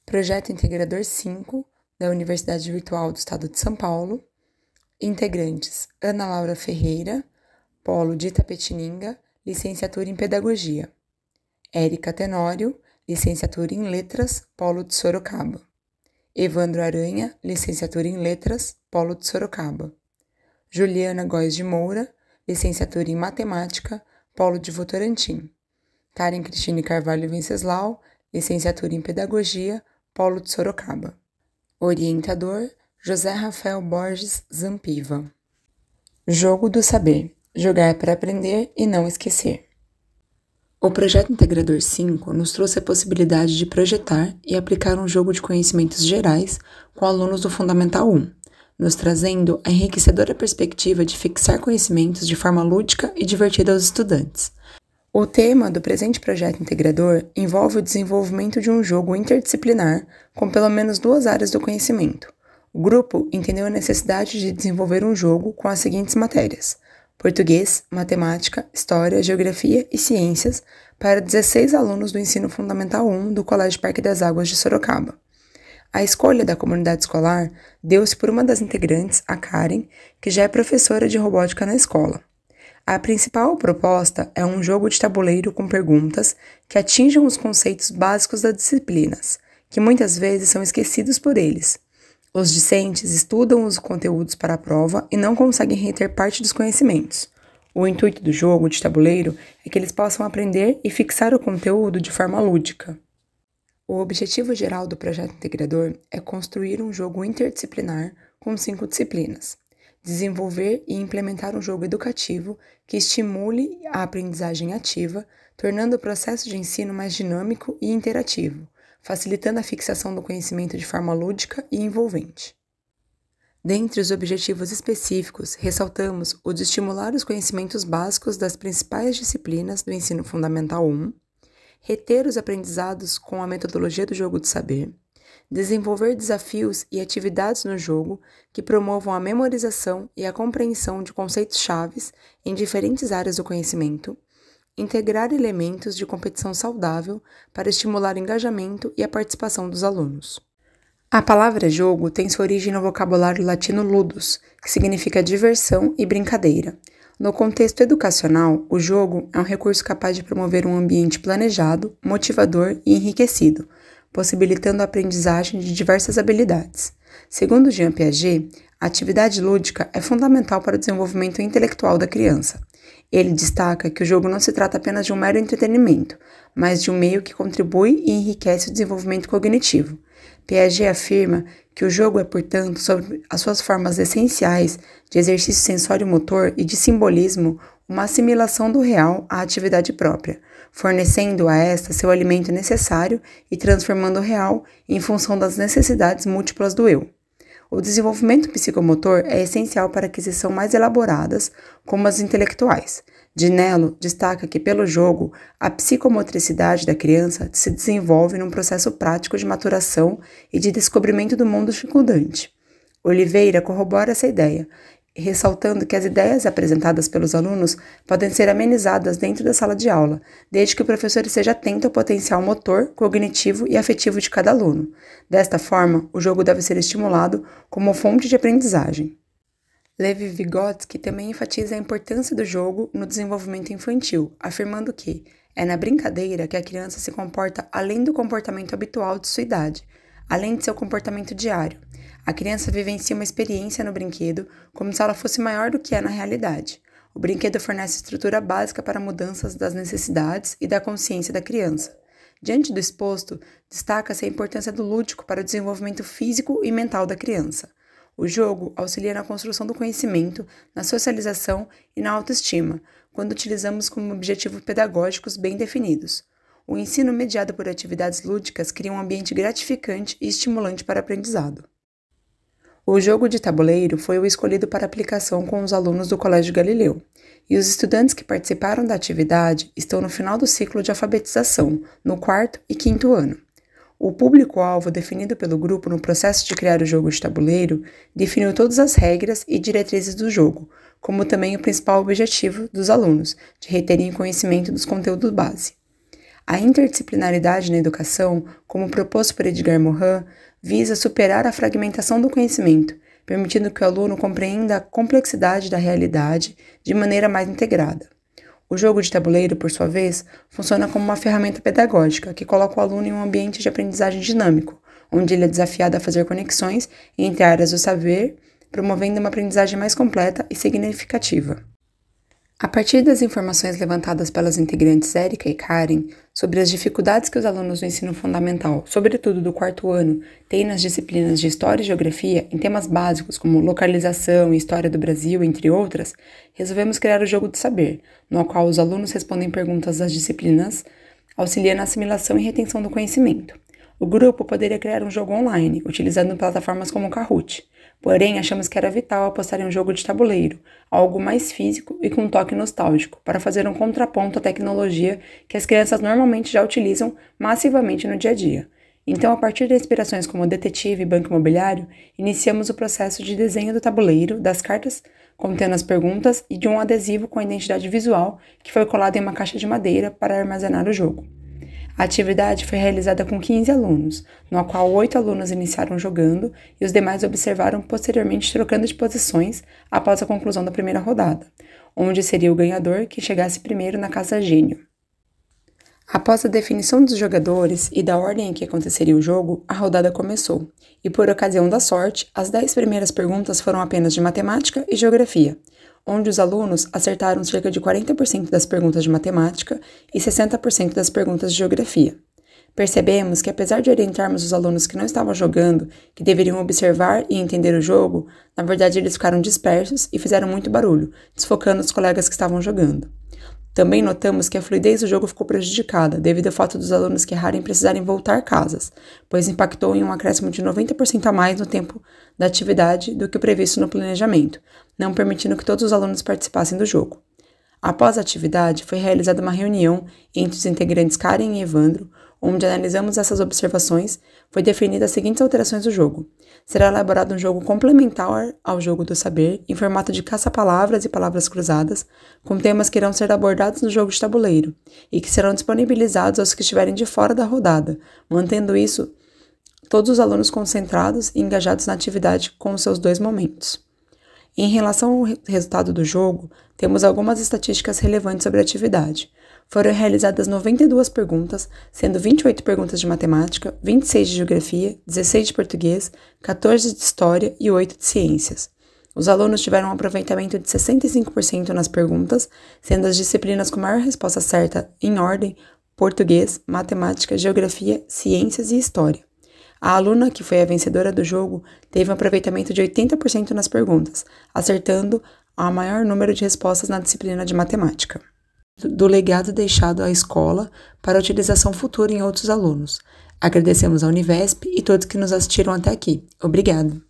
Projeto Integrador 5, da Universidade Virtual do Estado de São Paulo. Integrantes: Ana Laura Ferreira, Polo de Itapetininga, licenciatura em Pedagogia. Érica Tenório, licenciatura em Letras, Polo de Sorocaba. Evandro Aranha, licenciatura em Letras, Polo de Sorocaba. Juliana Góes de Moura, licenciatura em Matemática, Polo de Votorantim. Karen Cristine Carvalho Venceslau, licenciatura em Pedagogia, Polo de Sorocaba. Orientador: José Rafael Borges Zampiva. Jogo do Saber. Jogar para aprender e não esquecer. O Projeto Integrador 5 nos trouxe a possibilidade de projetar e aplicar um jogo de conhecimentos gerais com alunos do Fundamental 1, nos trazendo a enriquecedora perspectiva de fixar conhecimentos de forma lúdica e divertida aos estudantes. O tema do presente projeto integrador envolve o desenvolvimento de um jogo interdisciplinar com pelo menos 2 áreas do conhecimento. O grupo entendeu a necessidade de desenvolver um jogo com as seguintes matérias: português, matemática, história, geografia e ciências para 16 alunos do ensino fundamental 1 do Colégio Parque das Águas de Sorocaba. A escolha da comunidade escolar deu-se por uma das integrantes, a Karen, que já é professora de robótica na escola. A principal proposta é um jogo de tabuleiro com perguntas que atinjam os conceitos básicos das disciplinas, que muitas vezes são esquecidos por eles. Os discentes estudam os conteúdos para a prova e não conseguem reter parte dos conhecimentos. O intuito do jogo de tabuleiro é que eles possam aprender e fixar o conteúdo de forma lúdica. O objetivo geral do projeto integrador é construir um jogo interdisciplinar com 5 disciplinas. Desenvolver e implementar um jogo educativo que estimule a aprendizagem ativa, tornando o processo de ensino mais dinâmico e interativo, facilitando a fixação do conhecimento de forma lúdica e envolvente. Dentre os objetivos específicos, ressaltamos o de estimular os conhecimentos básicos das principais disciplinas do ensino fundamental 1, reter os aprendizados com a metodologia do jogo de saber, desenvolver desafios e atividades no jogo que promovam a memorização e a compreensão de conceitos chaves em diferentes áreas do conhecimento, integrar elementos de competição saudável para estimular o engajamento e a participação dos alunos. A palavra jogo tem sua origem no vocabulário latino ludus, que significa diversão e brincadeira. No contexto educacional, o jogo é um recurso capaz de promover um ambiente planejado, motivador e enriquecido, possibilitando a aprendizagem de diversas habilidades. Segundo Jean Piaget, a atividade lúdica é fundamental para o desenvolvimento intelectual da criança. Ele destaca que o jogo não se trata apenas de um mero entretenimento, mas de um meio que contribui e enriquece o desenvolvimento cognitivo. Piaget afirma que o jogo é, portanto, sobre as suas formas essenciais de exercício sensório-motor e de simbolismo, uma assimilação do real à atividade própria, fornecendo a esta seu alimento necessário e transformando o real em função das necessidades múltiplas do eu. O desenvolvimento psicomotor é essencial para aquisição mais elaboradas, como as intelectuais. Dinello destaca que, pelo jogo, a psicomotricidade da criança se desenvolve num processo prático de maturação e de descobrimento do mundo circundante. Oliveira corrobora essa ideia, ressaltando que as ideias apresentadas pelos alunos podem ser amenizadas dentro da sala de aula, desde que o professor esteja atento ao potencial motor, cognitivo e afetivo de cada aluno. Desta forma, o jogo deve ser estimulado como fonte de aprendizagem. Levi Vygotsky também enfatiza a importância do jogo no desenvolvimento infantil, afirmando que é na brincadeira que a criança se comporta além do comportamento habitual de sua idade, além de seu comportamento diário. A criança vivencia uma experiência no brinquedo como se ela fosse maior do que é na realidade. O brinquedo fornece estrutura básica para mudanças das necessidades e da consciência da criança. Diante do exposto, destaca-se a importância do lúdico para o desenvolvimento físico e mental da criança. O jogo auxilia na construção do conhecimento, na socialização e na autoestima, quando utilizamos como objetivo pedagógicos bem definidos. O ensino mediado por atividades lúdicas cria um ambiente gratificante e estimulante para o aprendizado. O jogo de tabuleiro foi o escolhido para aplicação com os alunos do Colégio Galileu, e os estudantes que participaram da atividade estão no final do ciclo de alfabetização, no 4º e 5º ano. O público-alvo definido pelo grupo no processo de criar o jogo de tabuleiro definiu todas as regras e diretrizes do jogo, como também o principal objetivo dos alunos, de reterem o conhecimento dos conteúdos base. A interdisciplinaridade na educação, como proposto por Edgar Morin, visa superar a fragmentação do conhecimento, permitindo que o aluno compreenda a complexidade da realidade de maneira mais integrada. O jogo de tabuleiro, por sua vez, funciona como uma ferramenta pedagógica que coloca o aluno em um ambiente de aprendizagem dinâmico, onde ele é desafiado a fazer conexões entre áreas do saber, promovendo uma aprendizagem mais completa e significativa. A partir das informações levantadas pelas integrantes Érica e Karen sobre as dificuldades que os alunos do ensino fundamental, sobretudo do quarto ano, têm nas disciplinas de História e Geografia em temas básicos como localização e História do Brasil, entre outras, resolvemos criar o Jogo do Saber, no qual os alunos respondem perguntas das disciplinas, auxiliando na assimilação e retenção do conhecimento. O grupo poderia criar um jogo online, utilizando plataformas como o Kahoot. Porém, achamos que era vital apostar em um jogo de tabuleiro, algo mais físico e com um toque nostálgico, para fazer um contraponto à tecnologia que as crianças normalmente já utilizam massivamente no dia a dia. Então, a partir de inspirações como Detetive e Banco Imobiliário, iniciamos o processo de desenho do tabuleiro, das cartas contendo as perguntas e de um adesivo com a identidade visual que foi colado em uma caixa de madeira para armazenar o jogo. A atividade foi realizada com 15 alunos, no qual 8 alunos iniciaram jogando e os demais observaram posteriormente trocando de posições após a conclusão da primeira rodada, onde seria o ganhador que chegasse primeiro na casa gênio. Após a definição dos jogadores e da ordem em que aconteceria o jogo, a rodada começou, e por ocasião da sorte, as 10 primeiras perguntas foram apenas de matemática e geografia, onde os alunos acertaram cerca de 40% das perguntas de matemática e 60% das perguntas de geografia. Percebemos que, apesar de orientarmos os alunos que não estavam jogando, que deveriam observar e entender o jogo, na verdade eles ficaram dispersos e fizeram muito barulho, desfocando os colegas que estavam jogando. Também notamos que a fluidez do jogo ficou prejudicada devido ao fato dos alunos que erraram precisarem voltar casas, pois impactou em um acréscimo de 90% a mais no tempo da atividade do que o previsto no planejamento, não permitindo que todos os alunos participassem do jogo. Após a atividade, foi realizada uma reunião entre os integrantes Karen e Evandro, onde analisamos essas observações, foi definida as seguintes alterações do jogo. Será elaborado um jogo complementar ao jogo do saber, em formato de caça-palavras e palavras cruzadas, com temas que irão ser abordados no jogo de tabuleiro, e que serão disponibilizados aos que estiverem de fora da rodada, mantendo isso todos os alunos concentrados e engajados na atividade com os seus 2 momentos. Em relação ao resultado do jogo, temos algumas estatísticas relevantes sobre a atividade. Foram realizadas 92 perguntas, sendo 28 perguntas de matemática, 26 de geografia, 16 de português, 14 de história e 8 de ciências. Os alunos tiveram um aproveitamento de 65% nas perguntas, sendo as disciplinas com maior resposta certa em ordem português, matemática, geografia, ciências e história. A aluna, que foi a vencedora do jogo, teve um aproveitamento de 80% nas perguntas, acertando o maior número de respostas na disciplina de matemática. Do legado deixado à escola para a utilização futura em outros alunos. Agradecemos à Univesp e todos que nos assistiram até aqui. Obrigada!